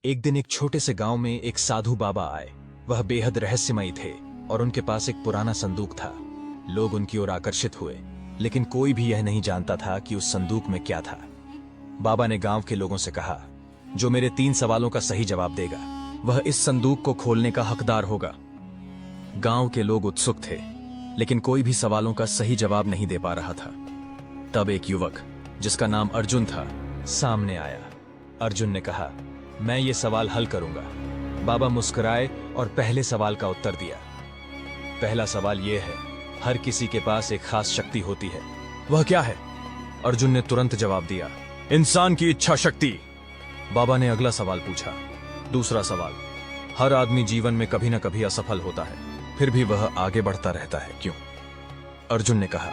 एक दिन एक छोटे से गांव में एक साधु बाबा आए। वह बेहद रहस्यमयी थे और उनके पास एक पुराना संदूक था। लोग उनकी ओर आकर्षित हुए, लेकिन कोई भी यह नहीं जानता था कि उस संदूक में क्या था। बाबा ने गांव के लोगों से कहा, जो मेरे 3 सवालों का सही जवाब देगा वह इस संदूक को खोलने का हकदार होगा। गांव के लोग उत्सुक थे, लेकिन कोई भी सवालों का सही जवाब नहीं दे पा रहा था। तब एक युवक जिसका नाम अर्जुन था सामने आया। अर्जुन ने कहा, मैं ये सवाल हल करूंगा। बाबा मुस्कुराए और पहले सवाल का उत्तर दिया। पहला सवाल यह है, हर किसी के पास एक खास शक्ति होती है, वह क्या है? अर्जुन ने तुरंत जवाब दिया, इंसान की इच्छा शक्ति। बाबा ने अगला सवाल पूछा। दूसरा सवाल, हर आदमी जीवन में कभी ना कभी असफल होता है, फिर भी वह आगे बढ़ता रहता है, क्यों? अर्जुन ने कहा,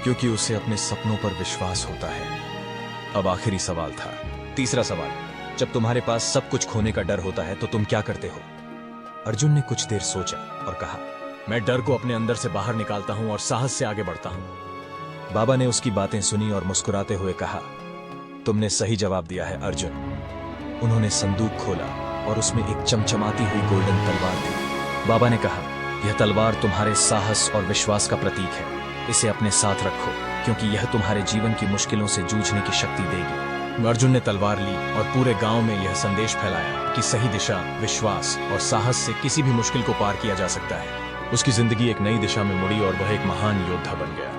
क्योंकि उसे अपने सपनों पर विश्वास होता है। अब आखिरी सवाल था, तीसरा सवाल, जब तुम्हारे पास सब कुछ खोने का डर होता है तो तुम क्या करते हो? अर्जुन ने कुछ देर सोचा और कहा, मैं डर को अपने अंदर से बाहर निकालता हूं और साहस से आगे बढ़ता हूं। बाबा ने उसकी बातें सुनी और मुस्कुराते हुए कहा, तुमने सही जवाब दिया है अर्जुन। उन्होंने संदूक खोला और उसमें एक चमचमाती हुई गोल्डन तलवार थी। बाबा ने कहा, यह तलवार तुम्हारे साहस और विश्वास का प्रतीक है। इसे अपने साथ रखो, क्योंकि यह तुम्हारे जीवन की मुश्किलों से जूझने की शक्ति देगी। अर्जुन ने तलवार ली और पूरे गांव में यह संदेश फैलाया कि सही दिशा, विश्वास और साहस से किसी भी मुश्किल को पार किया जा सकता है। उसकी जिंदगी एक नई दिशा में मुड़ी और वह एक महान योद्धा बन गया।